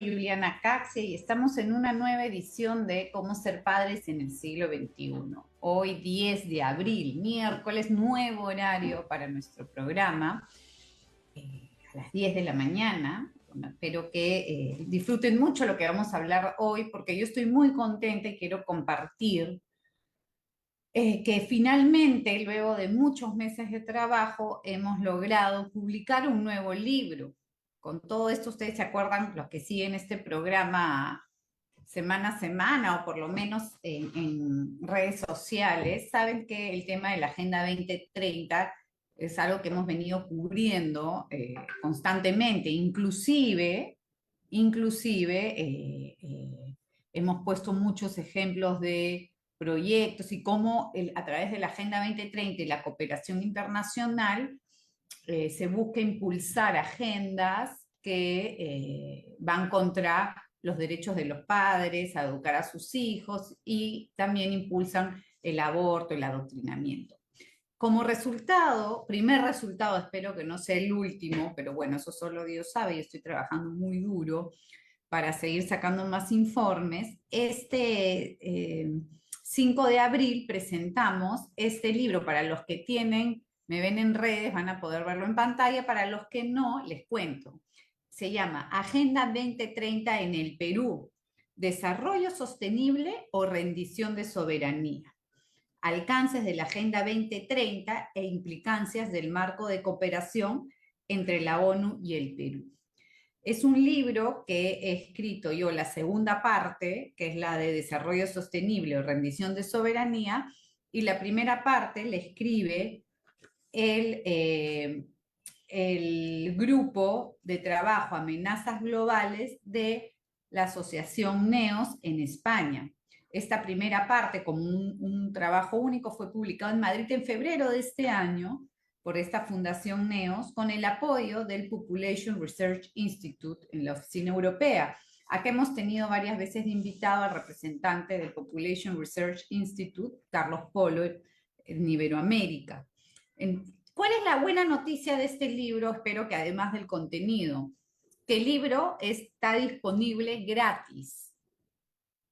Juliana Caxi y estamos en una nueva edición de Cómo ser padres en el siglo XXI. Hoy 10 de abril, miércoles, nuevo horario para nuestro programa, a las 10 de la mañana. Bueno, espero que disfruten mucho lo que vamos a hablar hoy porque yo estoy muy contenta y quiero compartir que finalmente, luego de muchos meses de trabajo, hemos logrado publicar un nuevo libro. Con todo esto, ustedes se acuerdan, los que siguen este programa semana a semana o por lo menos en redes sociales, saben que el tema de la Agenda 2030 es algo que hemos venido cubriendo constantemente, inclusive hemos puesto muchos ejemplos de proyectos y cómo a través de la Agenda 2030 y la cooperación internacional se busca impulsar agendas que van contra los derechos de los padres, a educar a sus hijos y también impulsan el aborto, el adoctrinamiento. Como resultado, primer resultado, espero que no sea el último, pero bueno, eso solo Dios sabe y estoy trabajando muy duro para seguir sacando más informes. Este 5 de abril presentamos este libro para los que tienen, me ven en redes, van a poder verlo en pantalla, para los que no, les cuento. Se llama Agenda 2030 en el Perú, Desarrollo Sostenible o Rendición de Soberanía. Alcances de la Agenda 2030 e implicancias del marco de cooperación entre la ONU y el Perú. Es un libro que he escrito yo, la segunda parte, que es la de desarrollo sostenible o rendición de soberanía, y la primera parte la escribe el, eh, el grupo de trabajo Amenazas Globales de la Asociación NEOS en España. Esta primera parte, como un trabajo único, fue publicado en Madrid en febrero de este año por esta Fundación NEOS, con el apoyo del Population Research Institute en la Oficina Europea. Acá hemos tenido varias veces de invitado al representante del Population Research Institute, Carlos Polo, en Iberoamérica. ¿Cuál es la buena noticia de este libro? Espero que además del contenido, que el libro está disponible gratis,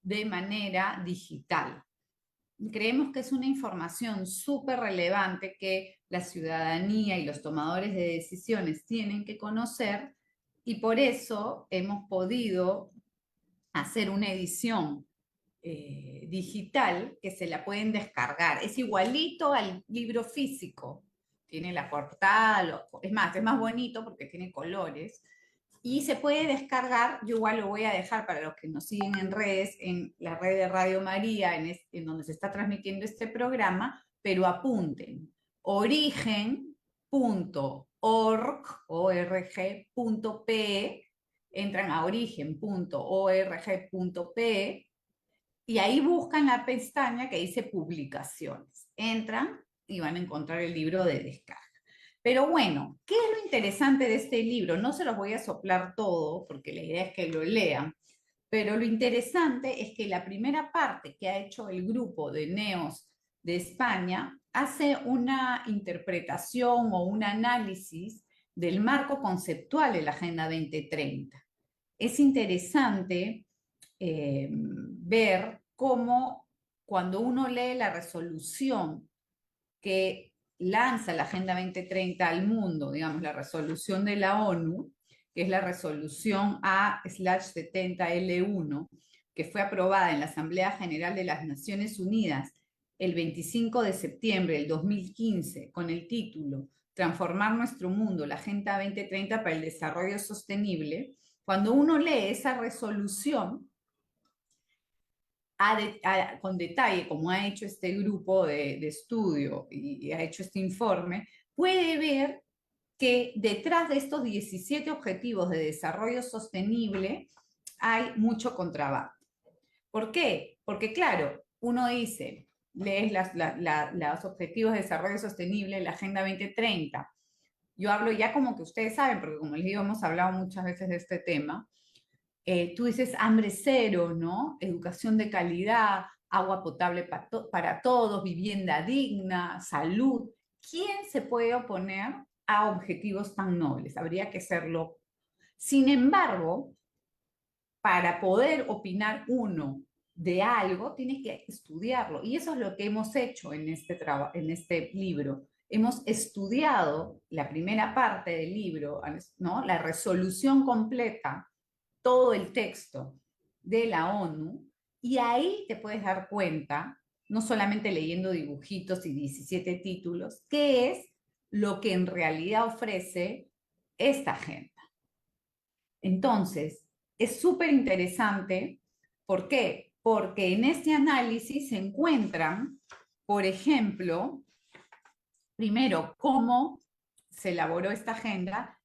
de manera digital. Creemos que es una información súper relevante que la ciudadanía y los tomadores de decisiones tienen que conocer y por eso hemos podido hacer una edición digital que se la pueden descargar. Es igualito al libro físico. Tiene la portada, es más bonito porque tiene colores y se puede descargar. Yo igual lo voy a dejar para los que nos siguen en redes, en la red de Radio María, en donde se está transmitiendo este programa, pero apunten, origen.org.pe, entran a origen.org.pe y ahí buscan la pestaña que dice publicaciones. Entran y van a encontrar el libro de descarga. Pero bueno, ¿qué es lo interesante de este libro? No se los voy a soplar todo, porque la idea es que lo lean, pero lo interesante es que la primera parte que ha hecho el grupo de NEOS de España hace una interpretación o un análisis del marco conceptual de la Agenda 2030. Es interesante ver cómo cuando uno lee la resolución que lanza la Agenda 2030 al mundo, digamos, la resolución de la ONU, que es la resolución A/70L1, que fue aprobada en la Asamblea General de las Naciones Unidas el 25 de septiembre del 2015, con el título Transformar nuestro mundo, la Agenda 2030 para el Desarrollo Sostenible. Cuando uno lee esa resolución, con detalle, como ha hecho este grupo de estudio y ha hecho este informe, puede ver que detrás de estos 17 objetivos de desarrollo sostenible hay mucho contrabando. ¿Por qué? Porque claro, uno dice, lees los objetivos de desarrollo sostenible, la Agenda 2030. Yo hablo ya como que ustedes saben, porque como les digo, hemos hablado muchas veces de este tema. Tú dices hambre cero, ¿no? Educación de calidad, agua potable para todos, vivienda digna, salud. ¿Quién se puede oponer a objetivos tan nobles? Habría que serlo. Sin embargo, para poder opinar uno de algo, tienes que estudiarlo. Y eso es lo que hemos hecho en este libro. Hemos estudiado la primera parte del libro, ¿no? La resolución completa, todo el texto de la ONU, y ahí te puedes dar cuenta, no solamente leyendo dibujitos y 17 títulos, qué es lo que en realidad ofrece esta agenda. Entonces, es súper interesante. ¿Por qué? Porque en este análisis se encuentran, por ejemplo, primero, cómo se elaboró esta agenda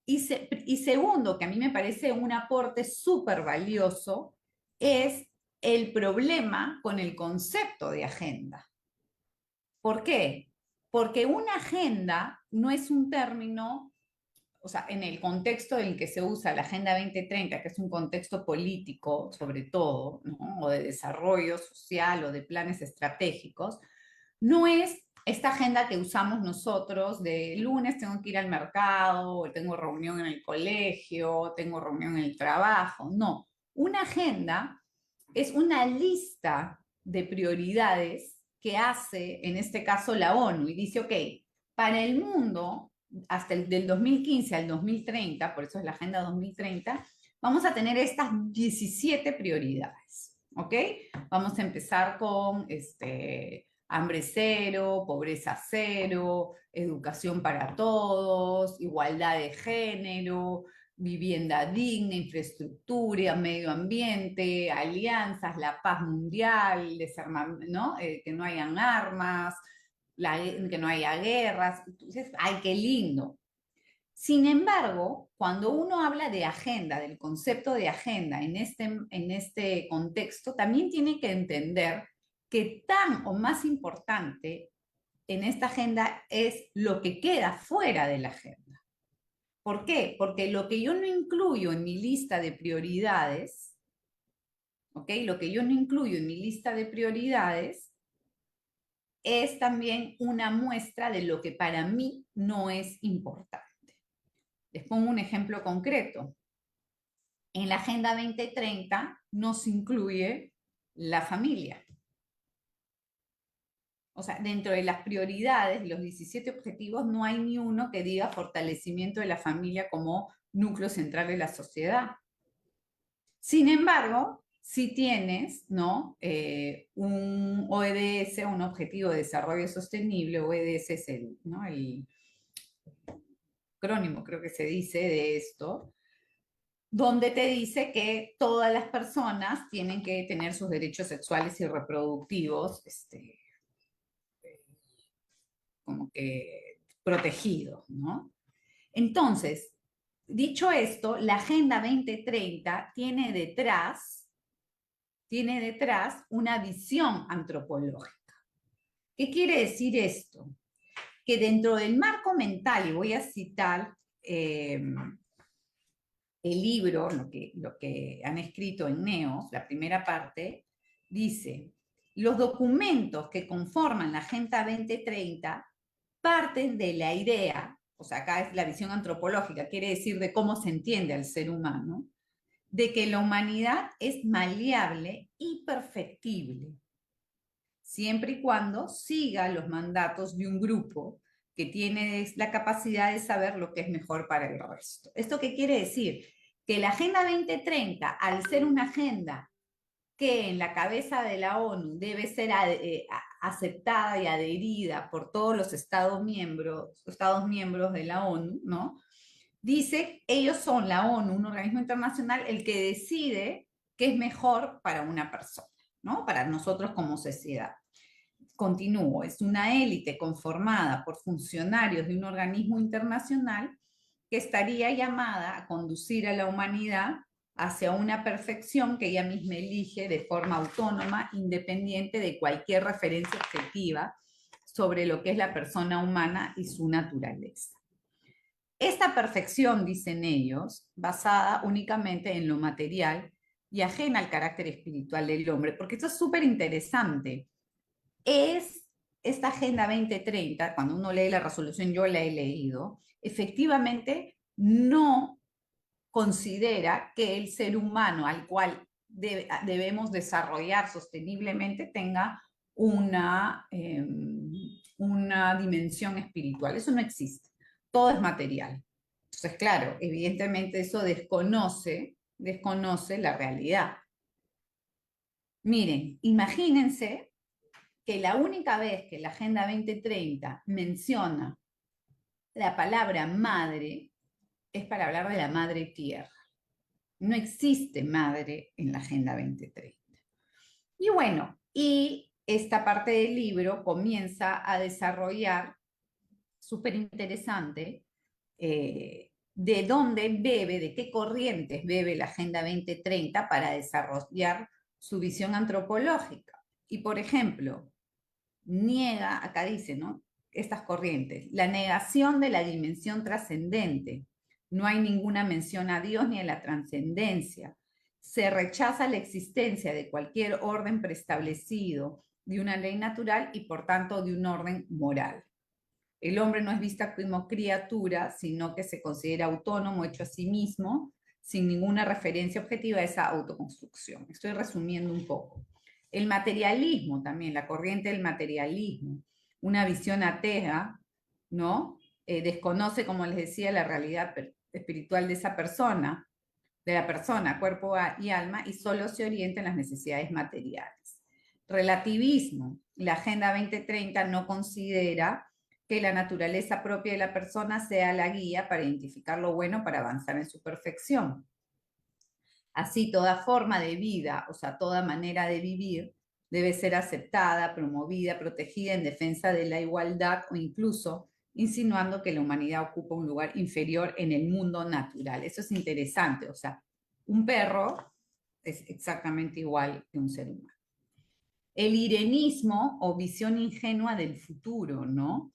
y segundo, que a mí me parece un aporte súper valioso, es el problema con el concepto de agenda. ¿Por qué? Porque una agenda no es un término, o sea, en el contexto en el que se usa la Agenda 2030, que es un contexto político sobre todo, ¿no? O de desarrollo social o de planes estratégicos, no es esta agenda que usamos nosotros de lunes tengo que ir al mercado, tengo reunión en el colegio, tengo reunión en el trabajo. No, una agenda es una lista de prioridades que hace, en este caso, la ONU y dice, ok, para el mundo, hasta del 2015 al 2030, por eso es la Agenda 2030, vamos a tener estas 17 prioridades, ¿ok? Vamos a empezar con hambre cero, pobreza cero, educación para todos, igualdad de género, vivienda digna, infraestructura, medio ambiente, alianzas, la paz mundial, ¿no? Que no hayan armas, que no haya guerras. Entonces, ¡ay, qué lindo! Sin embargo, cuando uno habla de agenda, del concepto de agenda en este contexto, también tiene que entender que tan o más importante en esta agenda es lo que queda fuera de la agenda. ¿Por qué? Porque lo que yo no incluyo en mi lista de prioridades, ¿ok? Lo que yo no incluyo en mi lista de prioridades es también una muestra de lo que para mí no es importante. Les pongo un ejemplo concreto. En la Agenda 2030 no se incluye la familia. O sea, dentro de las prioridades, los 17 objetivos, no hay ni uno que diga fortalecimiento de la familia como núcleo central de la sociedad. Sin embargo, si tienes, ¿no? Un ODS, un Objetivo de Desarrollo Sostenible, ODS es ¿no? el acrónimo, creo que se dice, de esto, donde te dice que todas las personas tienen que tener sus derechos sexuales y reproductivos como que protegidos, ¿no? Entonces, dicho esto, la Agenda 2030 tiene detrás una visión antropológica. ¿Qué quiere decir esto? Que dentro del marco mental, y voy a citar el libro, lo que han escrito en NEOS, la primera parte, dice, los documentos que conforman la Agenda 2030 parten de la idea, o sea, acá es la visión antropológica, quiere decir de cómo se entiende al ser humano, de que la humanidad es maleable y perfectible, siempre y cuando siga los mandatos de un grupo que tiene la capacidad de saber lo que es mejor para el resto. ¿Esto qué quiere decir? Que la Agenda 2030, al ser una agenda que en la cabeza de la ONU debe ser aceptada y adherida por todos los estados miembros de la ONU, ¿no? Dice, ellos son la ONU, un organismo internacional, el que decide qué es mejor para una persona, ¿no? Para nosotros como sociedad. Continúo, es una élite conformada por funcionarios de un organismo internacional que estaría llamada a conducir a la humanidad hacia una perfección que ella misma elige de forma autónoma, independiente de cualquier referencia objetiva sobre lo que es la persona humana y su naturaleza. Esta perfección, dicen ellos, basada únicamente en lo material y ajena al carácter espiritual del hombre, porque esto es súper interesante. Es esta Agenda 2030, cuando uno lee la resolución, yo la he leído, efectivamente no considera que el ser humano al cual debemos desarrollar sosteniblemente tenga una dimensión espiritual. Eso no existe. Todo es material. Entonces, claro, evidentemente eso desconoce la realidad. Miren, imagínense que la única vez que la Agenda 2030 menciona la palabra madre es para hablar de la madre tierra. No existe madre en la Agenda 2030. Y bueno, y esta parte del libro comienza a desarrollar, súper interesante, de dónde bebe, de qué corrientes bebe la Agenda 2030 para desarrollar su visión antropológica. Y por ejemplo, niega, acá dice, ¿no? Estas corrientes, la negación de la dimensión trascendente. No hay ninguna mención a Dios ni a la trascendencia. Se rechaza la existencia de cualquier orden preestablecido, de una ley natural y por tanto de un orden moral. El hombre no es visto como criatura, sino que se considera autónomo, hecho a sí mismo, sin ninguna referencia objetiva a esa autoconstrucción. Estoy resumiendo un poco. El materialismo también, la corriente del materialismo, una visión atea, ¿no? Desconoce, como les decía, la realidad espiritual de esa persona, de la persona, cuerpo y alma, y solo se orienta en las necesidades materiales. Relativismo. La Agenda 2030 no considera que la naturaleza propia de la persona sea la guía para identificar lo bueno para avanzar en su perfección. Así, toda forma de vida, o sea, toda manera de vivir, debe ser aceptada, promovida, protegida en defensa de la igualdad o incluso insinuando que la humanidad ocupa un lugar inferior en el mundo natural. Eso es interesante, o sea, un perro es exactamente igual que un ser humano. El irenismo o visión ingenua del futuro, ¿no?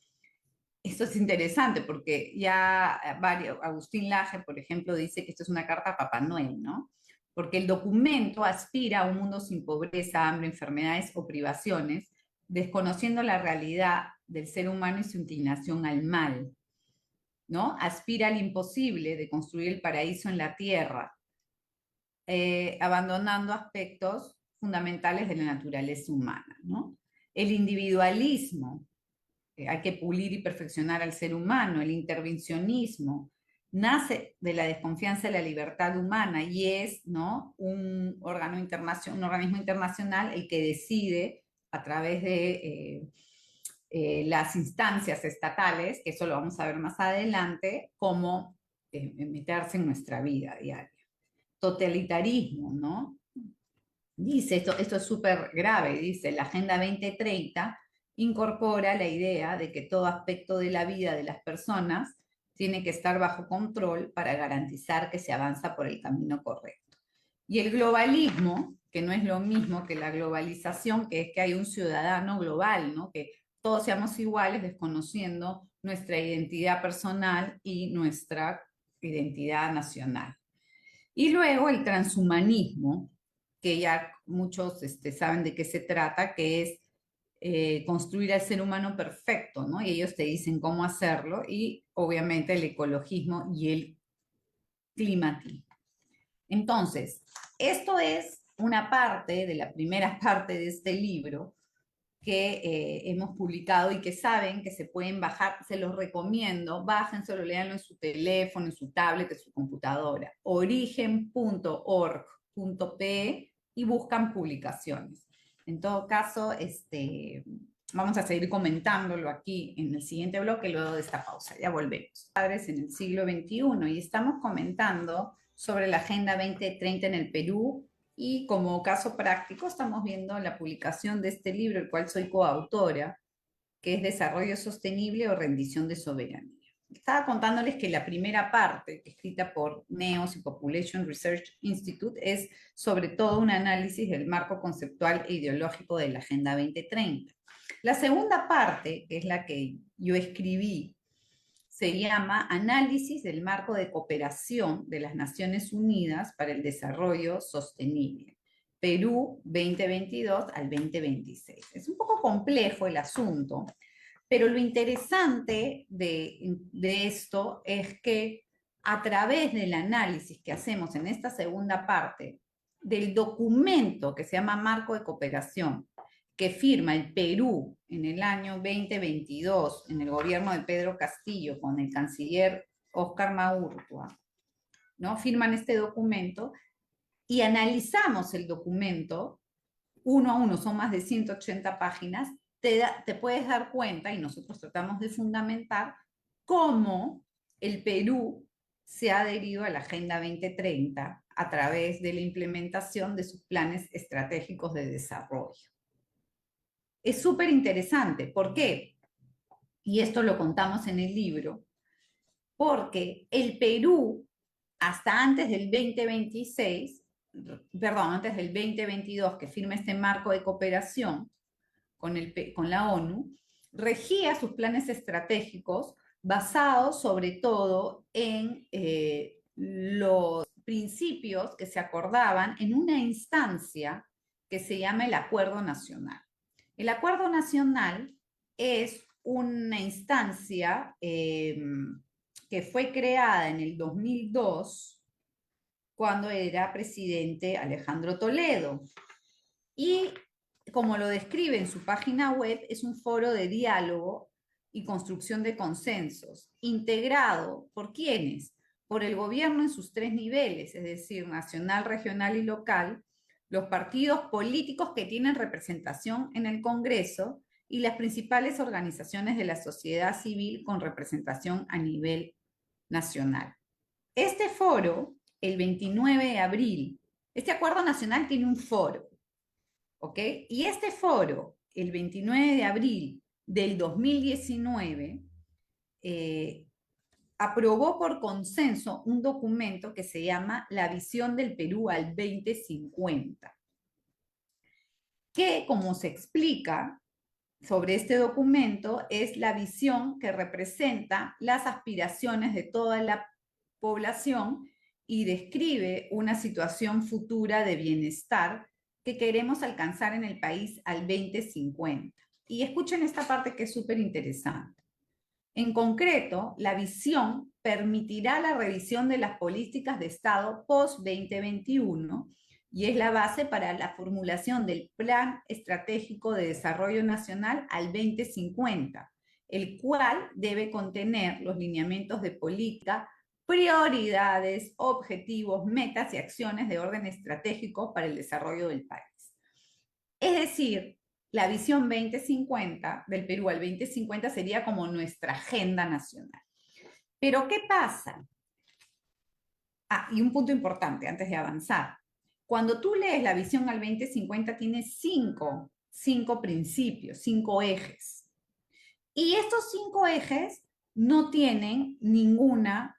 Esto es interesante porque ya Agustín Laje, por ejemplo, dice que esto es una carta a Papá Noel, ¿no? Porque el documento aspira a un mundo sin pobreza, hambre, enfermedades o privaciones, desconociendo la realidad del ser humano y su inclinación al mal, ¿no? Aspira al imposible de construir el paraíso en la tierra, abandonando aspectos fundamentales de la naturaleza humana, ¿no? El individualismo, hay que pulir y perfeccionar al ser humano, el intervencionismo, nace de la desconfianza de la libertad humana y es, ¿no?, un organismo internacional el que decide a través de las instancias estatales, que eso lo vamos a ver más adelante, cómo meterse en nuestra vida diaria. Totalitarismo, ¿no? Dice, esto es súper grave, dice, la Agenda 2030 incorpora la idea de que todo aspecto de la vida de las personas tiene que estar bajo control para garantizar que se avanza por el camino correcto. Y el globalismo, que no es lo mismo que la globalización, que es que hay un ciudadano global, ¿no? Que todos seamos iguales desconociendo nuestra identidad personal y nuestra identidad nacional. Y luego el transhumanismo, que ya muchos saben de qué se trata, que es construir al ser humano perfecto, ¿no? Y ellos te dicen cómo hacerlo, y obviamente el ecologismo y el climatismo. Entonces, esto es una parte de la primera parte de este libro que hemos publicado y que saben que se pueden bajar, se los recomiendo, bájenselo, léanlo en su teléfono, en su tablet, en su computadora, origen.org.pe y buscan publicaciones. En todo caso, vamos a seguir comentándolo aquí en el siguiente bloque luego de esta pausa. Ya volvemos. Padres en el siglo XXI y estamos comentando sobre la Agenda 2030 en el Perú. Y como caso práctico estamos viendo la publicación de este libro, el cual soy coautora, que es Desarrollo Sostenible o Rendición de Soberanía. Estaba contándoles que la primera parte, escrita por NEOS y Population Research Institute, es sobre todo un análisis del marco conceptual e ideológico de la Agenda 2030. La segunda parte, que es la que yo escribí, se llama Análisis del marco de cooperación de las Naciones Unidas para el Desarrollo Sostenible, Perú 2022 al 2026. Es un poco complejo el asunto, pero lo interesante de esto es que a través del análisis que hacemos en esta segunda parte del documento que se llama Marco de Cooperación, que firma el Perú en el año 2022 en el gobierno de Pedro Castillo con el canciller Óscar Maurtua, ¿no? Firman este documento y analizamos el documento uno a uno, son más de 180 páginas, te puedes dar cuenta, y nosotros tratamos de fundamentar, cómo el Perú se ha adherido a la Agenda 2030 a través de la implementación de sus planes estratégicos de desarrollo. Es súper interesante. ¿Por qué? Y esto lo contamos en el libro, porque el Perú, hasta antes del 2026, perdón, antes del 2022, que firma este marco de cooperación con la ONU, regía sus planes estratégicos basados sobre todo en los principios que se acordaban en una instancia que se llama el Acuerdo Nacional. El Acuerdo Nacional es una instancia que fue creada en el 2002 cuando era presidente Alejandro Toledo. Y como lo describe en su página web, es un foro de diálogo y construcción de consensos, integrado ¿por quiénes? Por el gobierno en sus tres niveles, es decir, nacional, regional y local, los partidos políticos que tienen representación en el Congreso y las principales organizaciones de la sociedad civil con representación a nivel nacional. Este foro, el 29 de abril, este acuerdo nacional tiene un foro, ¿ok? Y este foro, el 29 de abril del 2019, aprobó por consenso un documento que se llama La visión del Perú al 2050, que, como se explica sobre este documento, es la visión que representa las aspiraciones de toda la población y describe una situación futura de bienestar que queremos alcanzar en el país al 2050. Y escuchen esta parte que es súper interesante. En concreto, la visión permitirá la revisión de las políticas de Estado post-2021 y es la base para la formulación del Plan Estratégico de Desarrollo Nacional al 2050, el cual debe contener los lineamientos de política, prioridades, objetivos, metas y acciones de orden estratégico para el desarrollo del país. Es decir, la visión 2050 del Perú al 2050 sería como nuestra agenda nacional. Pero ¿qué pasa? Ah, y un punto importante antes de avanzar. Cuando tú lees la visión al 2050 tiene cinco principios, 5 ejes. Y estos 5 ejes no tienen ninguna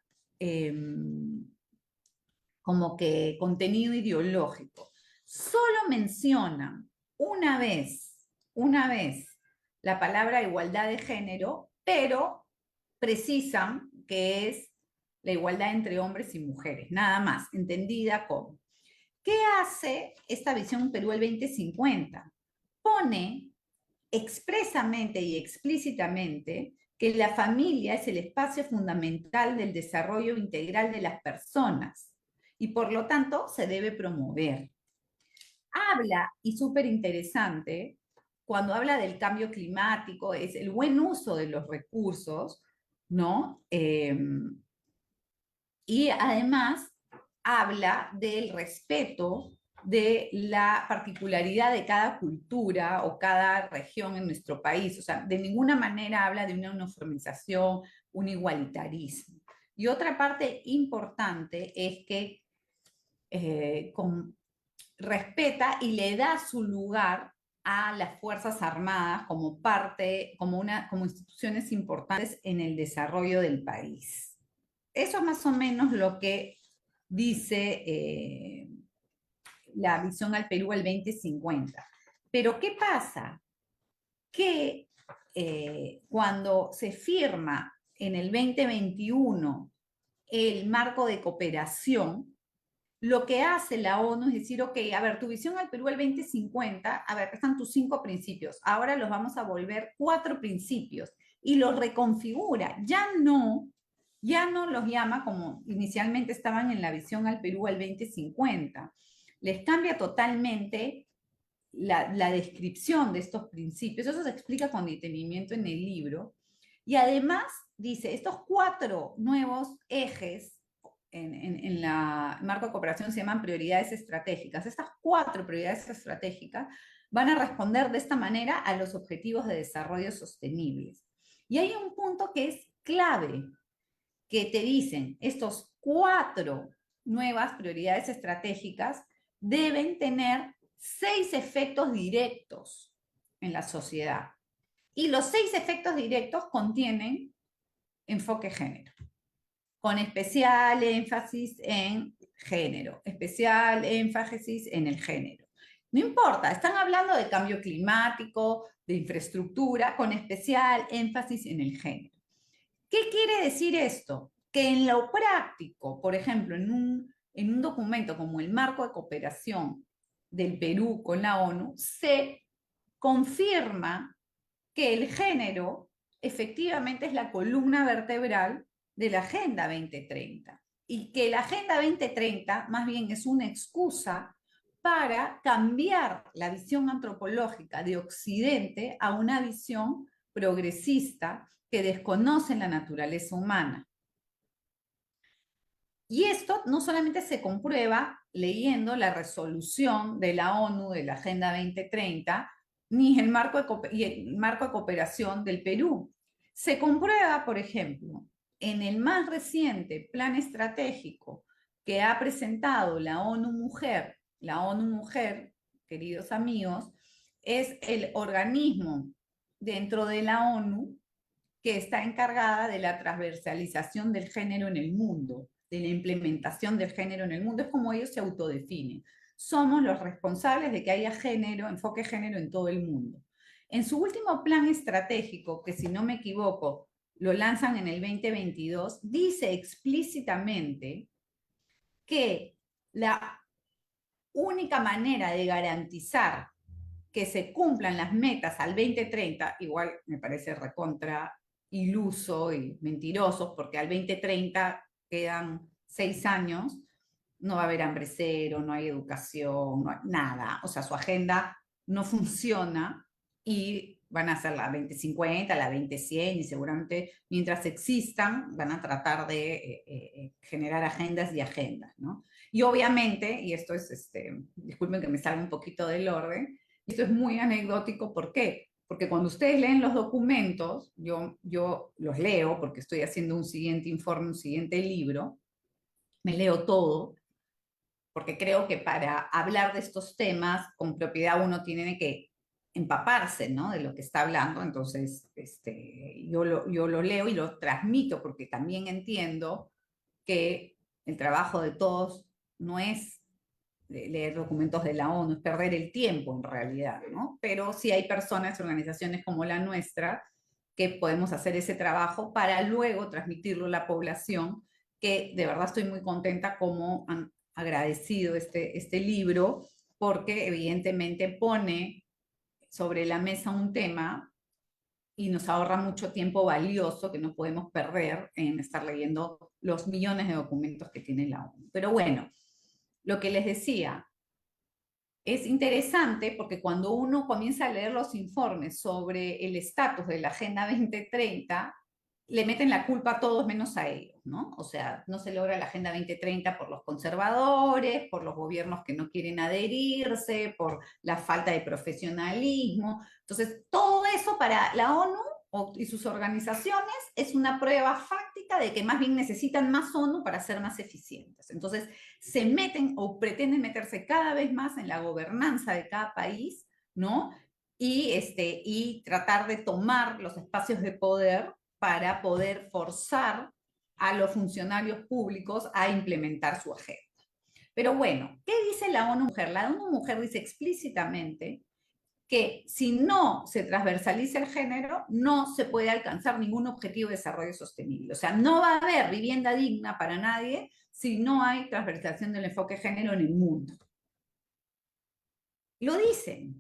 como que contenido ideológico. Solo mencionan una vez la palabra igualdad de género, pero precisan que es la igualdad entre hombres y mujeres, nada más, entendida como. ¿Qué hace esta visión Perú el 2050? Pone expresamente y explícitamente que la familia es el espacio fundamental del desarrollo integral de las personas y por lo tanto se debe promover. Habla, y súper interesante, cuando habla del cambio climático, es el buen uso de los recursos, ¿no? Y además habla del respeto de la particularidad de cada cultura o cada región en nuestro país. O sea, de ninguna manera habla de una uniformización, un igualitarismo. Y otra parte importante es que respeta y le da su lugar a las Fuerzas Armadas como parte, como instituciones importantes en el desarrollo del país. Eso es más o menos lo que dice la visión al Perú al 2050. Pero ¿qué pasa? Que cuando se firma en el 2021 el marco de cooperación, lo que hace la ONU es decir, ok, a ver, tu visión al Perú al 2050, a ver, están tus 5 principios, ahora los vamos a volver 4 principios y los reconfigura. Ya no Ya no los llama como inicialmente estaban en la visión al Perú al 2050. Les cambia totalmente la descripción de estos principios. Eso se explica con detenimiento en el libro. Y además dice, estos 4 nuevos ejes en la marco de cooperación se llaman prioridades estratégicas. Estas 4 prioridades estratégicas van a responder de esta manera a los objetivos de desarrollo sostenibles. Y hay un punto que es clave, que te dicen, estos 4 nuevas prioridades estratégicas deben tener 6 efectos directos en la sociedad. Y los 6 efectos directos contienen enfoque género, con especial énfasis en género, especial énfasis en el género. No importa, están hablando de cambio climático, de infraestructura, con especial énfasis en el género. ¿Qué quiere decir esto? Que en lo práctico, por ejemplo, en un documento como el Marco de Cooperación del Perú con la ONU, se confirma que el género efectivamente es la columna vertebral de la Agenda 2030 y que la Agenda 2030 más bien es una excusa para cambiar la visión antropológica de Occidente a una visión progresista que desconoce la naturaleza humana. Y esto no solamente se comprueba leyendo la resolución de la ONU de la Agenda 2030, ni el marco de cooperación del Perú. Se comprueba, por ejemplo, en el más reciente plan estratégico que ha presentado la ONU Mujer, queridos amigos, es el organismo dentro de la ONU que está encargada de la transversalización del género en el mundo, de la implementación del género en el mundo. Es como ellos se autodefinen. Somos los responsables de que haya género, enfoque género en todo el mundo. En su último plan estratégico, que si no me equivoco, lo lanzan en el 2022, dice explícitamente que la única manera de garantizar que se cumplan las metas al 2030, igual me parece recontra iluso y mentiroso, porque al 2030 quedan 6 años, no va a haber hambre cero, no hay educación, no hay nada. O sea, su agenda no funciona y van a hacer la 2050, la 2100 y seguramente mientras existan van a tratar de generar agendas y agendas, ¿no? Y obviamente, y esto es, disculpen que me salga un poquito del orden, esto es muy anecdótico, ¿por qué? Porque cuando ustedes leen los documentos, yo los leo porque estoy haciendo un siguiente informe, un siguiente libro, me leo todo, porque creo que para hablar de estos temas con propiedad uno tiene que empaparse, ¿no? De lo que está hablando, entonces yo lo leo y lo transmito porque también entiendo que el trabajo de todos no es leer documentos de la ONU, es perder el tiempo en realidad, ¿no? Pero sí hay personas, organizaciones como la nuestra, que podemos hacer ese trabajo para luego transmitirlo a la población, que de verdad estoy muy contenta como han agradecido este libro, porque evidentemente pone sobre la mesa un tema y nos ahorra mucho tiempo valioso que no podemos perder en estar leyendo los millones de documentos que tiene la ONU. Pero bueno, lo que les decía, es interesante porque cuando uno comienza a leer los informes sobre el estatus de la Agenda 2030, le meten la culpa a todos menos a ellos, ¿no? O sea, no se logra la Agenda 2030 por los conservadores, por los gobiernos que no quieren adherirse, por la falta de profesionalismo. Entonces, todo eso para la ONU y sus organizaciones es una prueba fáctica de que más bien necesitan más ONU para ser más eficientes. Entonces, se meten o pretenden meterse cada vez más en la gobernanza de cada país, ¿no? Y tratar de tomar los espacios de poder para poder forzar a los funcionarios públicos a implementar su agenda. Pero bueno, ¿qué dice la ONU Mujer? La ONU Mujer dice explícitamente que si no se transversaliza el género, no se puede alcanzar ningún objetivo de desarrollo sostenible. O sea, no va a haber vivienda digna para nadie si no hay transversalización del enfoque de género en el mundo. Lo dicen.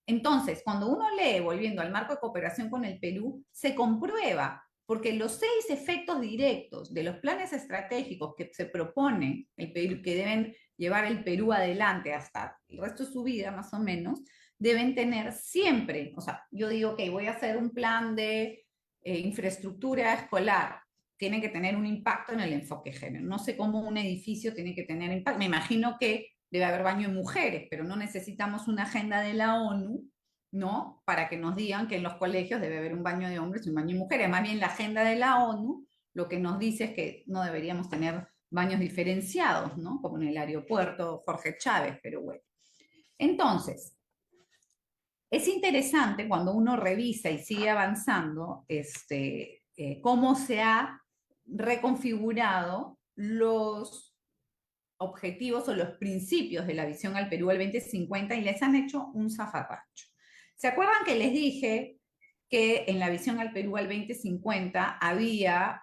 Entonces, cuando uno lee, volviendo al marco de cooperación con el Perú, se comprueba porque los 6 efectos directos de los planes estratégicos que se propone el Perú, que deben llevar el Perú adelante hasta el resto de su vida, más o menos, deben tener siempre, o sea, yo digo que voy a hacer un plan de infraestructura escolar, tiene que tener un impacto en el enfoque género. No sé cómo un edificio tiene que tener impacto. Me imagino que debe haber baño de mujeres, pero no necesitamos una agenda de la ONU, ¿no? Para que nos digan que en los colegios debe haber un baño de hombres y un baño de mujeres. Más bien la agenda de la ONU lo que nos dice es que no deberíamos tener baños diferenciados, ¿no? Como en el aeropuerto Jorge Chávez, pero bueno. Entonces, es interesante cuando uno revisa y sigue avanzando cómo se ha reconfigurado los objetivos o los principios de la visión al Perú al 2050 y les han hecho un zafarrancho. ¿Se acuerdan que les dije que en la visión al Perú al 2050 había,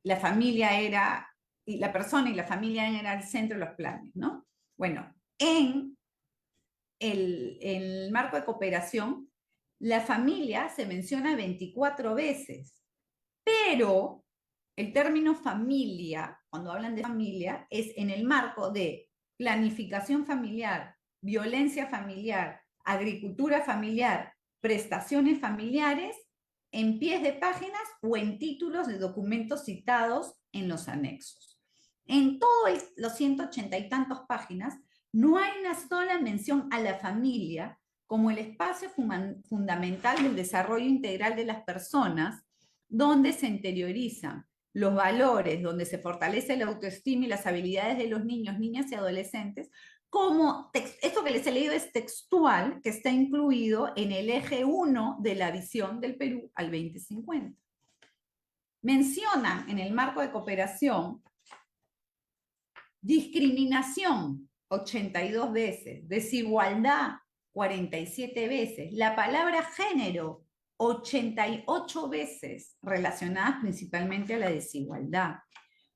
la familia era, y la persona y la familia era el centro de los planes, ¿no? Bueno, en el marco de cooperación, la familia se menciona 24 veces, pero el término familia, cuando hablan de familia, es en el marco de planificación familiar, violencia familiar, agricultura familiar, prestaciones familiares, en pies de páginas o en títulos de documentos citados en los anexos. En todos los 180 y tantos páginas, no hay una sola mención a la familia como el espacio fundamental del desarrollo integral de las personas, donde se interiorizan los valores, donde se fortalece la autoestima y las habilidades de los niños, niñas y adolescentes, como esto que les he leído es textual, que está incluido en el eje 1 de la visión del Perú al 2050. Mencionan en el marco de cooperación discriminación 82 veces, desigualdad 47 veces, la palabra género 88 veces relacionadas principalmente a la desigualdad.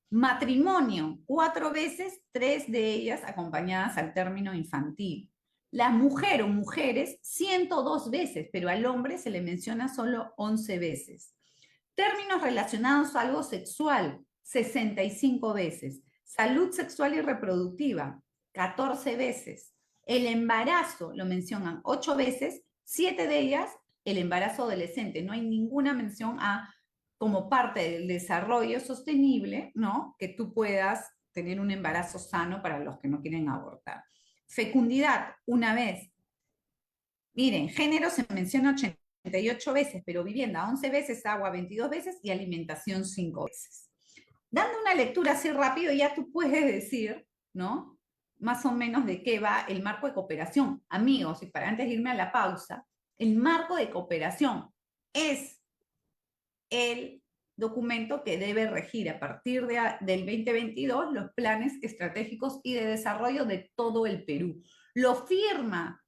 Matrimonio, 4 veces, 3 de ellas acompañadas al término infantil. La mujer o mujeres, 102 veces, pero al hombre se le menciona solo 11 veces. Términos relacionados a algo sexual, 65 veces. Salud sexual y reproductiva, 14 veces. El embarazo lo mencionan 8 veces, 7 de ellas el embarazo adolescente. No hay ninguna mención a como parte del desarrollo sostenible, ¿no? Que tú puedas tener un embarazo sano para los que no quieren abortar. Fecundidad, una vez. Miren, género se menciona 88 veces, pero vivienda 11 veces, agua 22 veces y alimentación 5 veces. Dando una lectura así rápido, ya tú puedes decir, ¿no? Más o menos de qué va el marco de cooperación. Amigos, y para antes de irme a la pausa, el marco de cooperación es el documento que debe regir a partir del 2022 los planes estratégicos y de desarrollo de todo el Perú. Lo firma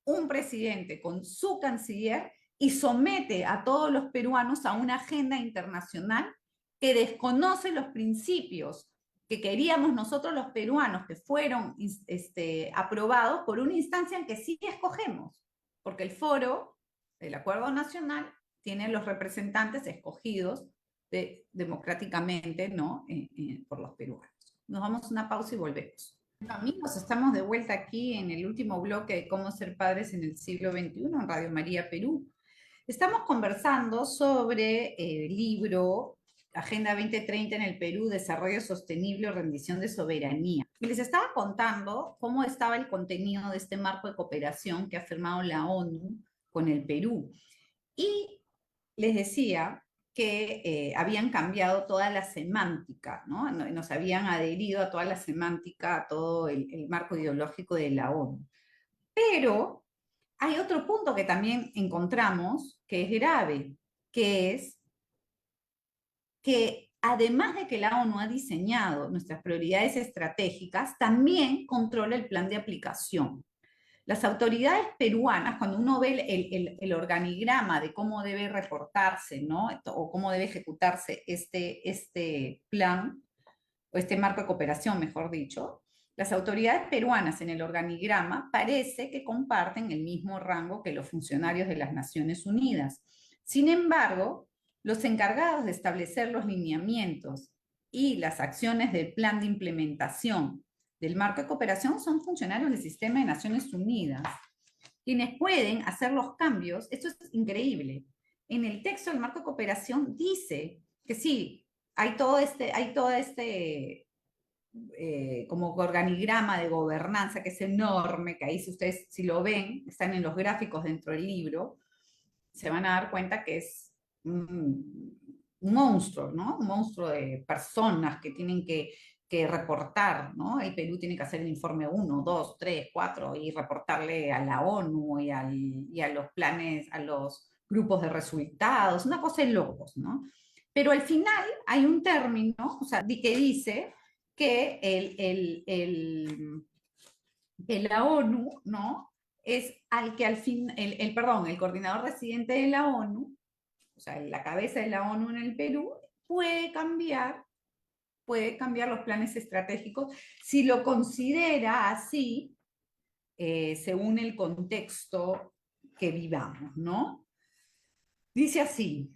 un presidente con su canciller y somete a todos los peruanos a una agenda internacional que desconoce los principios que queríamos nosotros los peruanos, que fueron aprobados por una instancia en que sí escogemos, porque el foro del Acuerdo Nacional tiene los representantes escogidos democráticamente, ¿no? Por los peruanos. Nos vamos a una pausa y volvemos. Amigos, estamos de vuelta aquí en el último bloque de cómo ser padres en el siglo XXI en Radio María Perú. Estamos conversando sobre el libro Agenda 2030 en el Perú, Desarrollo Sostenible o Rendición de Soberanía. Y les estaba contando cómo estaba el contenido de este marco de cooperación que ha firmado la ONU con el Perú. Y les decía que habían cambiado toda la semántica, ¿no? Nos habían adherido a toda la semántica, a todo el marco ideológico de la ONU. Pero hay otro punto que también encontramos que es grave, que es que además de que la ONU ha diseñado nuestras prioridades estratégicas, también controla el plan de aplicación. Las autoridades peruanas, cuando uno ve el organigrama de cómo debe reportarse, ¿no? O cómo debe ejecutarse este plan, o este marco de cooperación, mejor dicho, las autoridades peruanas en el organigrama parece que comparten el mismo rango que los funcionarios de las Naciones Unidas. Sin embargo, Los encargados de establecer los lineamientos y las acciones del plan de implementación del marco de cooperación son funcionarios del sistema de Naciones Unidas, quienes pueden hacer los cambios. Esto es increíble. En el texto del marco de cooperación dice que sí, hay todo este como organigrama de gobernanza que es enorme, que ahí si ustedes si lo ven, están en los gráficos dentro del libro, se van a dar cuenta que es un monstruo, ¿no? Un monstruo de personas que tienen que reportar, ¿no? El Perú tiene que hacer el informe 1, 2, 3, 4 y reportarle a la ONU y a los planes, a los grupos de resultados, una cosa de locos, ¿no? Pero al final hay un término, o sea, que dice que la ONU, ¿no? Es al que al fin, perdón, el coordinador residente de la ONU, o sea, la cabeza de la ONU en el Perú, puede cambiar los planes estratégicos si lo considera así, según el contexto que vivamos, ¿no? Dice así,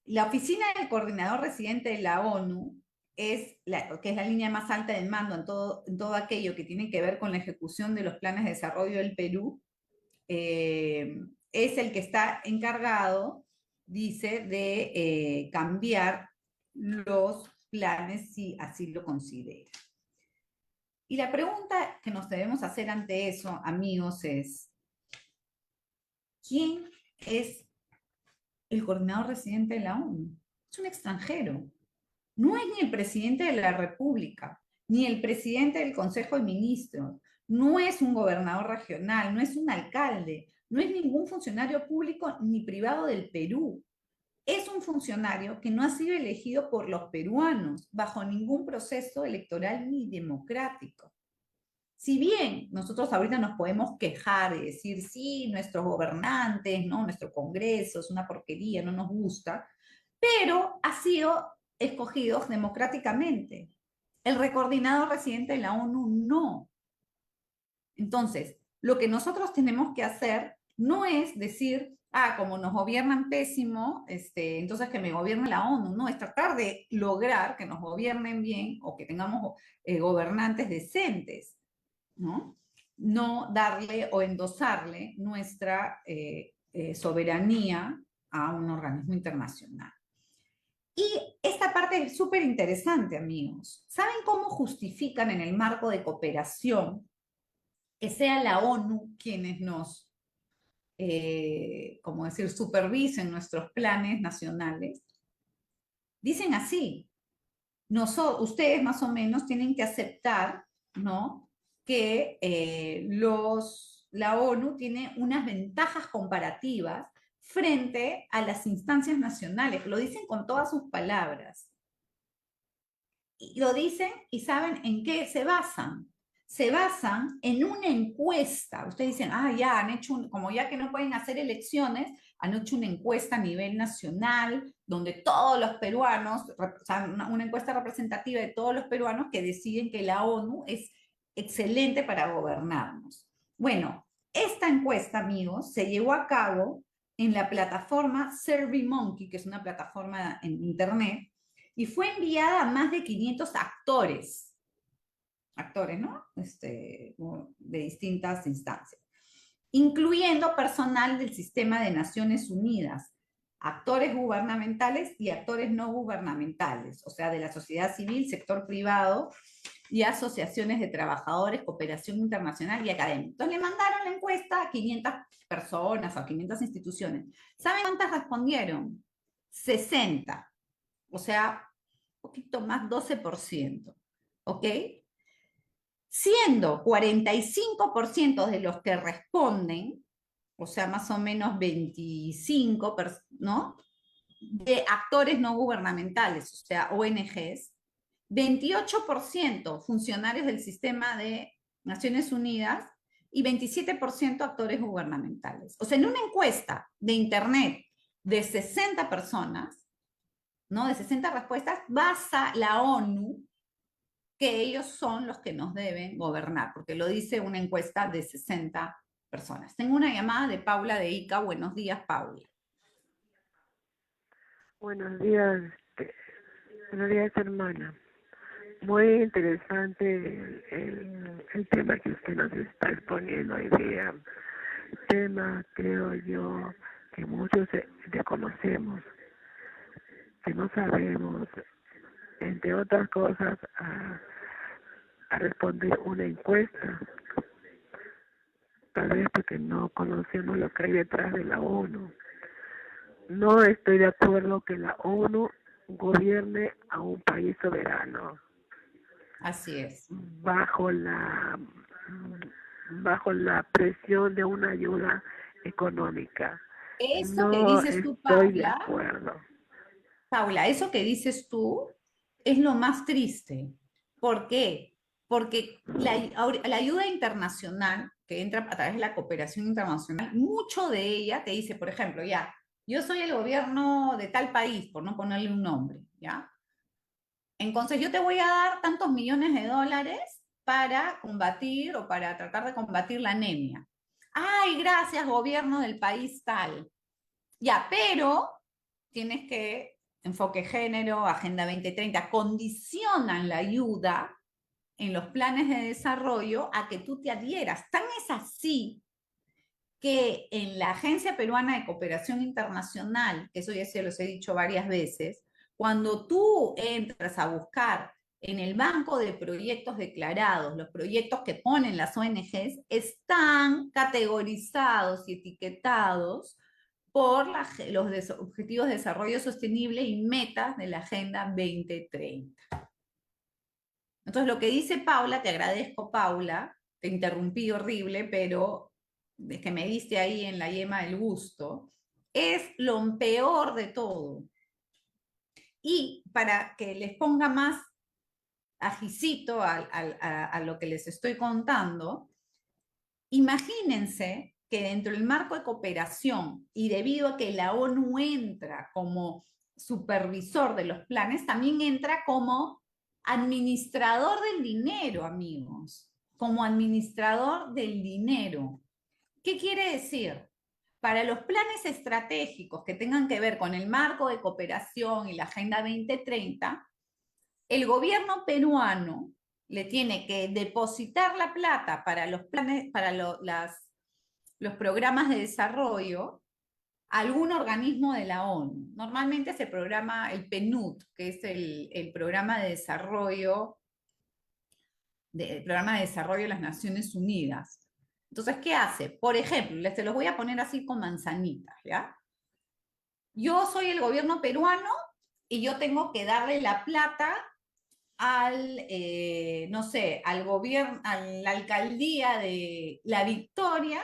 la oficina del coordinador residente de la ONU que es la línea más alta del mando en todo aquello que tiene que ver con la ejecución de los planes de desarrollo del Perú, es el que está encargado, dice, de cambiar los planes si así lo considera. Y la pregunta que nos debemos hacer ante eso, amigos, es, ¿quién es el coordinador residente de la ONU? Es un extranjero. No es ni el presidente de la República, ni el presidente del Consejo de Ministros, no es un gobernador regional, no es un alcalde, no es ningún funcionario público ni privado del Perú. Es un funcionario que no ha sido elegido por los peruanos bajo ningún proceso electoral ni democrático. Si bien nosotros ahorita nos podemos quejar y decir, sí, nuestros gobernantes, ¿no? Nuestro Congreso es una porquería, no nos gusta, pero ha sido escogidos democráticamente. El coordinador residente de la ONU no. Entonces, lo que nosotros tenemos que hacer no es decir, como nos gobiernan pésimo, entonces que me gobierne la ONU. No, es tratar de lograr que nos gobiernen bien o que tengamos gobernantes decentes, ¿no? No darle o endosarle nuestra soberanía a un organismo internacional. Y esta parte es súper interesante, amigos. ¿Saben cómo justifican en el marco de cooperación que sea la ONU quienes nos, como decir, supervisen nuestros planes nacionales? Dicen así, ustedes más o menos tienen que aceptar, ¿no? Que la ONU tiene unas ventajas comparativas frente a las instancias nacionales. Lo dicen con todas sus palabras. Y lo dicen y saben en qué se basan. Se basan en una encuesta. Ustedes dicen, ya han hecho, como ya que no pueden hacer elecciones, han hecho una encuesta a nivel nacional, donde todos los peruanos, o sea, una encuesta representativa de todos los peruanos que deciden que la ONU es excelente para gobernarnos. Bueno, esta encuesta, amigos, se llevó a cabo en la plataforma SurveyMonkey, que es una plataforma en internet, y fue enviada a más de 500 actores, ¿no? De distintas instancias, incluyendo personal del sistema de Naciones Unidas, actores gubernamentales y actores no gubernamentales, o sea, de la sociedad civil, sector privado y asociaciones de trabajadores, cooperación internacional y académica. Entonces le mandaron la encuesta a 500 personas o a 500 instituciones. ¿Saben cuántas respondieron? 60. O sea, un poquito más, 12%, ¿ok? Siendo 45% de los que responden, o sea, más o menos 25, ¿no? De actores no gubernamentales, o sea, ONGs, 28% funcionarios del sistema de Naciones Unidas y 27% actores gubernamentales. O sea, en una encuesta de Internet de 60 personas, ¿no? De 60 respuestas, basa la ONU que ellos son los que nos deben gobernar, porque lo dice una encuesta de 60 personas. Tengo una llamada de Paula de Ica. Buenos días, Paula. Buenos días, buenos días, hermana. Muy interesante el tema que usted nos está exponiendo hoy día. Tema, creo yo, que muchos desconocemos, que no sabemos, entre otras cosas, a responder una encuesta. Tal vez porque no conocemos lo que hay detrás de la ONU. No estoy de acuerdo que la ONU gobierne a un país soberano Así es. bajo la bajo la presión de una ayuda económica. Eso que No dices tú, estoy de Paula, acuerdo. Paula, eso que dices tú es lo más triste. ¿Por qué? Porque la ayuda internacional que entra a través de la cooperación internacional, mucho de ella te dice, por ejemplo, ya, yo soy el gobierno de tal país, por no ponerle un nombre, ¿ya? Entonces yo te voy a dar tantos millones de dólares para combatir o para tratar de combatir la anemia. Ay, gracias, gobierno del país tal. Ya, pero tienes que enfoque género, Agenda 2030, condicionan la ayuda en los planes de desarrollo a que tú te adhieras. Tan es así que en la Agencia Peruana de Cooperación Internacional, que eso ya se los he dicho varias veces, cuando tú entras a buscar en el banco de proyectos declarados, los proyectos que ponen las ONGs, están categorizados y etiquetados por los Objetivos de Desarrollo Sostenible y metas de la Agenda 2030. Entonces, lo que dice Paula, te agradezco, Paula, te interrumpí horrible, pero es que me diste ahí en la yema del gusto, es lo peor de todo. Y para que les ponga más ajicito a lo que les estoy contando, imagínense que dentro del marco de cooperación y debido a que la ONU entra como supervisor de los planes, también entra como administrador del dinero, amigos, como administrador del dinero. ¿Qué quiere decir? Para los planes estratégicos que tengan que ver con el marco de cooperación y la Agenda 2030, el gobierno peruano le tiene que depositar la plata para los planes, para los programas de desarrollo a algún organismo de la ONU. Normalmente se programa el PNUD, que es el programa de desarrollo, el programa de desarrollo de las Naciones Unidas. Entonces, ¿qué hace? Por ejemplo, se los voy a poner así con manzanitas, ¿ya? Yo soy el gobierno peruano y yo tengo que darle la plata no sé, al gobierno, a la alcaldía de La Victoria,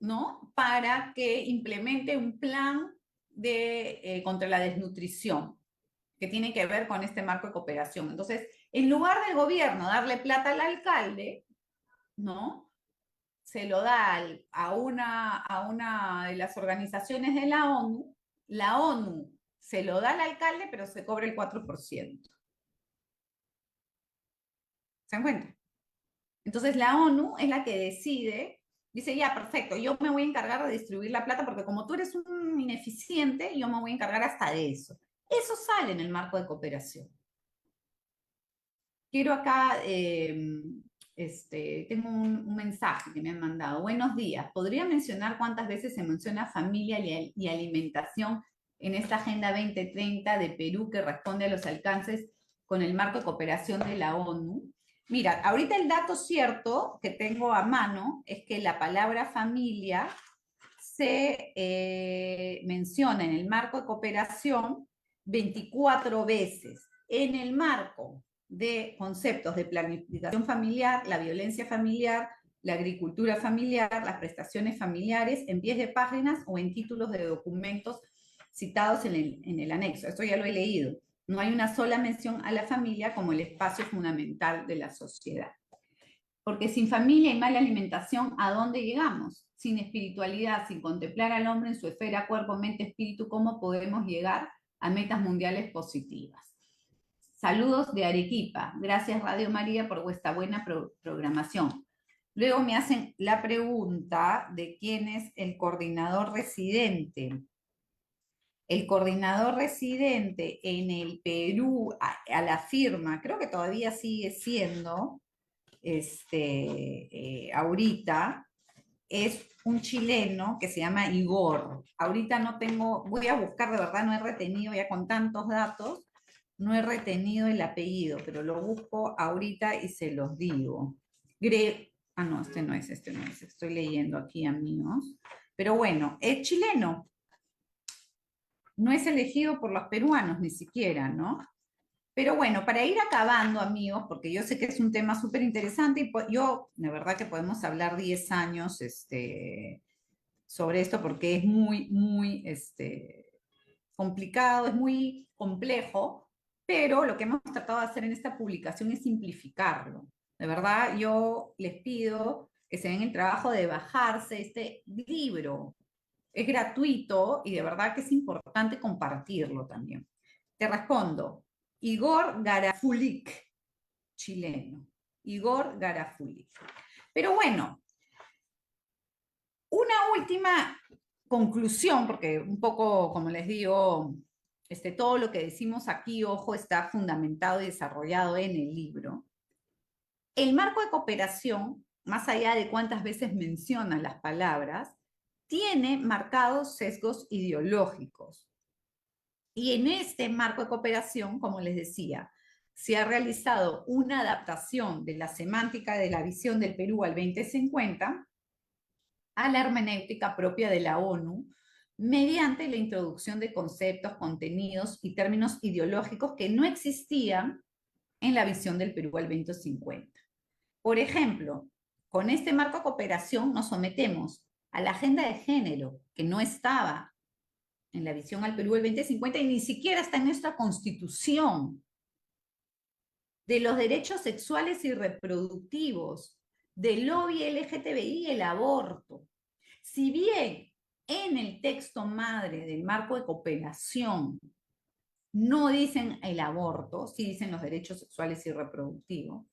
¿no? Para que implemente un plan contra la desnutrición, que tiene que ver con este marco de cooperación. Entonces, en lugar del gobierno darle plata al alcalde, ¿no? Se lo da a una de las organizaciones de la ONU se lo da al alcalde, pero se cobra el 4%. ¿Se dan cuenta? Entonces la ONU es la que decide, dice, ya, perfecto, yo me voy a encargar de distribuir la plata porque como tú eres un ineficiente, yo me voy a encargar hasta de eso. Eso sale en el marco de cooperación. Quiero acá, tengo un mensaje que me han mandado. Buenos días, ¿podría mencionar cuántas veces se menciona familia y alimentación en esta Agenda 2030 de Perú que responde a los alcances con el marco de cooperación de la ONU? Mira, ahorita el dato cierto que tengo a mano es que la palabra familia se menciona en el marco de cooperación 24 veces. En el marco de conceptos de planificación familiar, la violencia familiar, la agricultura familiar, las prestaciones familiares, en pies de páginas o en títulos de documentos citados en el anexo. Esto ya lo he leído. No hay una sola mención a la familia como el espacio fundamental de la sociedad. Porque sin familia y mala alimentación, ¿a dónde llegamos? Sin espiritualidad, sin contemplar al hombre en su esfera cuerpo, mente, espíritu, ¿cómo podemos llegar a metas mundiales positivas? Saludos de Arequipa. Gracias Radio María por vuestra buena programación. Luego me hacen la pregunta de quién es el coordinador residente. el coordinador residente en el Perú a la firma, creo que todavía sigue siendo, ahorita, es un chileno que se llama Igor. Ahorita no tengo, voy a buscar, de verdad no he retenido ya con tantos datos, no he retenido el apellido, pero lo busco ahorita y se los digo. No, este no es, estoy leyendo aquí, amigos. Pero bueno, es chileno, no es elegido por los peruanos ni siquiera, ¿no? Pero bueno, para ir acabando, amigos, porque yo sé que es un tema súper interesante y yo, de verdad que podemos hablar 10 años sobre esto porque es muy, muy complicado, es muy complejo, pero lo que hemos tratado de hacer en esta publicación es simplificarlo. De verdad, yo les pido que se den el trabajo de bajarse este libro. Es gratuito y de verdad que es importante compartirlo también. Te respondo, Igor Garafulik, chileno. Igor Garafulik. Pero bueno, una última conclusión, porque un poco, como les digo, todo lo que decimos aquí, ojo, está fundamentado y desarrollado en el libro. El marco de cooperación, más allá de cuántas veces menciona las palabras, tiene marcados sesgos ideológicos. Y en este marco de cooperación, como les decía, se ha realizado una adaptación de la semántica de la visión del Perú al 2050 a la hermenéutica propia de la ONU mediante la introducción de conceptos, contenidos y términos ideológicos que no existían en la visión del Perú al 2050. Por ejemplo, con este marco de cooperación nos sometemos a la agenda de género, que no estaba en la visión al Perú del 2050 y ni siquiera está en nuestra constitución, de los derechos sexuales y reproductivos, del lobby LGTBI y el aborto. Si bien en el texto madre del marco de cooperación no dicen el aborto, sí dicen los derechos sexuales y reproductivos,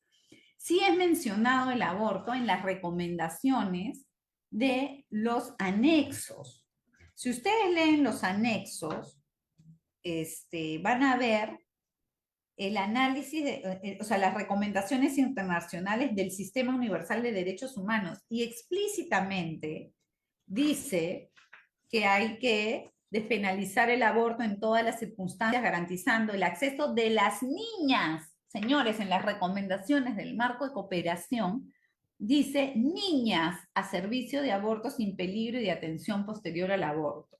sí es mencionado el aborto en las recomendaciones de los anexos. Si ustedes leen los anexos, van a ver el análisis, o sea, las recomendaciones internacionales del Sistema Universal de Derechos Humanos y explícitamente dice que hay que despenalizar el aborto en todas las circunstancias, garantizando el acceso de las niñas. Señores, en las recomendaciones del marco de cooperación, dice niñas a servicio de aborto sin peligro y de atención posterior al aborto.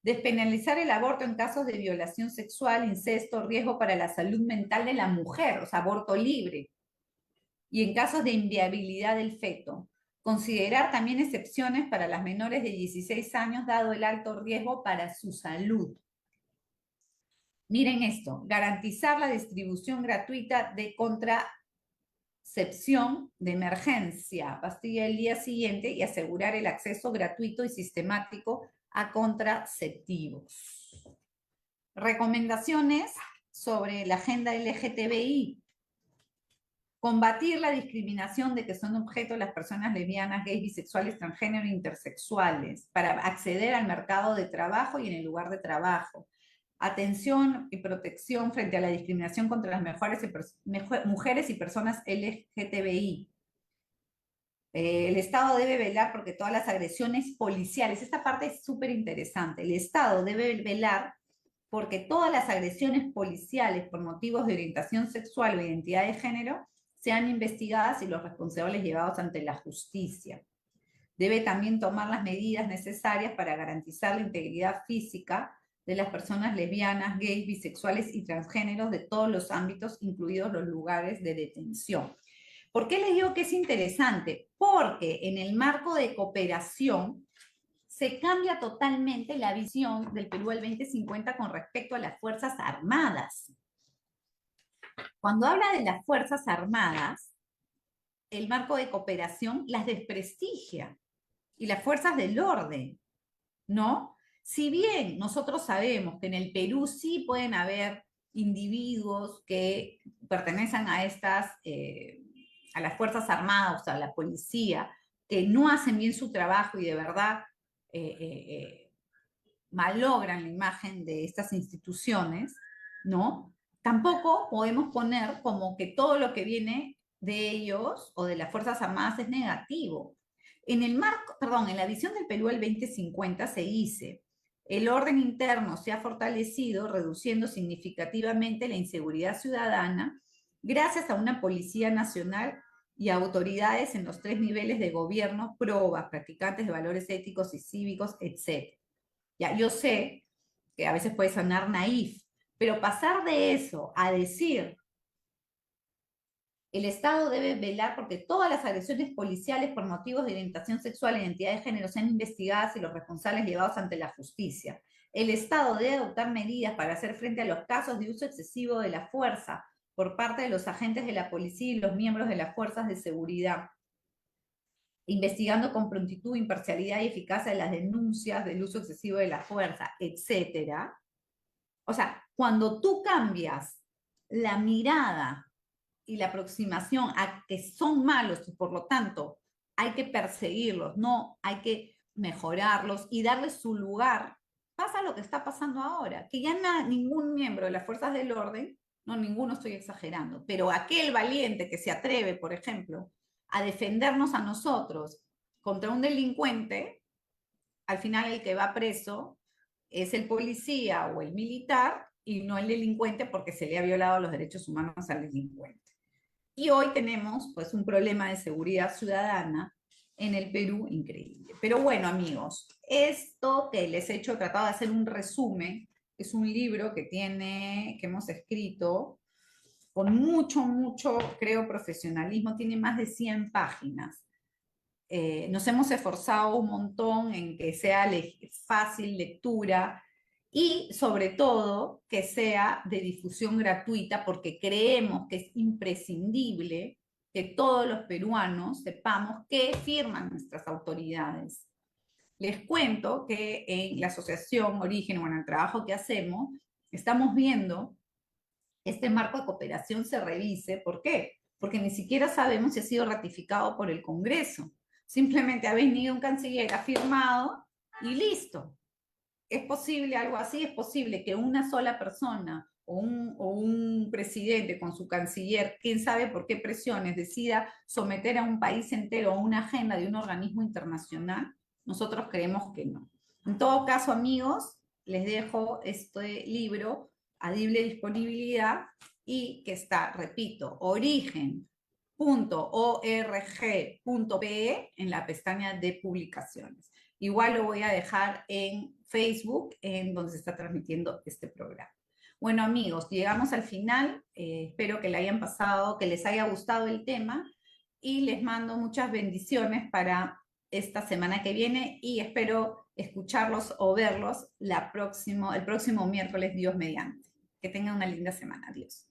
Despenalizar el aborto en casos de violación sexual, incesto, riesgo para la salud mental de la mujer, o sea, aborto libre. Y en casos de inviabilidad del feto. Considerar también excepciones para las menores de 16 años, dado el alto riesgo para su salud. Miren esto, garantizar la distribución gratuita de contracepción de emergencia, pastilla el día siguiente, y asegurar el acceso gratuito y sistemático a contraceptivos. Recomendaciones sobre la agenda LGTBI. Combatir la discriminación de que son objeto las personas lesbianas, gays, bisexuales, transgénero e intersexuales para acceder al mercado de trabajo y en el lugar de trabajo. Atención y protección frente a la discriminación contra las mujeres y personas LGTBI. El Estado debe velar porque todas las agresiones policiales, esta parte es súper interesante, el Estado debe velar porque todas las agresiones policiales por motivos de orientación sexual o identidad de género sean investigadas y los responsables llevados ante la justicia. Debe también tomar las medidas necesarias para garantizar la integridad física de las personas lesbianas, gays, bisexuales y transgéneros de todos los ámbitos, incluidos los lugares de detención. ¿Por qué les digo que es interesante? Porque en el marco de cooperación se cambia totalmente la visión del Perú del 2050 con respecto a las Fuerzas Armadas. Cuando habla de las Fuerzas Armadas, el marco de cooperación las desprestigia y las fuerzas del orden, ¿no? Si bien nosotros sabemos que en el Perú sí pueden haber individuos que pertenecen a a las Fuerzas Armadas, a la policía, que no hacen bien su trabajo y de verdad malogran la imagen de estas instituciones, ¿no? Tampoco podemos poner como que todo lo que viene de ellos o de las Fuerzas Armadas es negativo. En el marco, perdón, en la visión del Perú el 2050 se dice, el orden interno se ha fortalecido, reduciendo significativamente la inseguridad ciudadana gracias a una Policía Nacional y autoridades en los 3 niveles de gobierno, probas, practicantes de valores éticos y cívicos, etc. Ya, yo sé que a veces puede sonar naif, pero pasar de eso a decir el Estado debe velar porque todas las agresiones policiales por motivos de orientación sexual e identidad de género sean investigadas y los responsables llevados ante la justicia. El Estado debe adoptar medidas para hacer frente a los casos de uso excesivo de la fuerza por parte de los agentes de la policía y los miembros de las fuerzas de seguridad, investigando con prontitud, imparcialidad y eficacia las denuncias del uso excesivo de la fuerza, etcétera. O sea, cuando tú cambias la mirada y la aproximación a que son malos y por lo tanto hay que perseguirlos, no hay que mejorarlos y darles su lugar, pasa lo que está pasando ahora, que ya ningún miembro de las fuerzas del orden, no ninguno estoy exagerando, pero aquel valiente que se atreve, por ejemplo, a defendernos a nosotros contra un delincuente, al final el que va preso es el policía o el militar y no el delincuente porque se le ha violado los derechos humanos al delincuente. Y hoy tenemos pues un problema de seguridad ciudadana en el Perú increíble. Pero bueno, amigos, esto que les he hecho, he tratado de hacer un resumen, es un libro que hemos escrito con mucho, creo, profesionalismo, tiene más de 100 páginas. Nos hemos esforzado un montón en que sea fácil lectura y sobre todo que sea de difusión gratuita porque creemos que es imprescindible que todos los peruanos sepamos qué firman nuestras autoridades. Les cuento que en la asociación Origen, o en el trabajo que hacemos, estamos viendo este marco de cooperación se revise. ¿Por qué? Porque ni siquiera sabemos si ha sido ratificado por el Congreso. Simplemente ha venido un canciller, ha firmado y listo. ¿Es posible algo así? ¿Es posible que una sola persona o un presidente con su canciller, quién sabe por qué presiones, decida someter a un país entero a una agenda de un organismo internacional? Nosotros creemos que no. En todo caso, amigos, les dejo este libro a libre disponibilidad y que está, repito, origen.org.pe en la pestaña de publicaciones. Igual lo voy a dejar en Facebook, en donde se está transmitiendo este programa. Bueno, amigos, llegamos al final. Espero que le hayan pasado, que les haya gustado el tema y les mando muchas bendiciones para esta semana que viene y espero escucharlos o verlos el próximo miércoles, Dios mediante. Que tengan una linda semana. Adiós.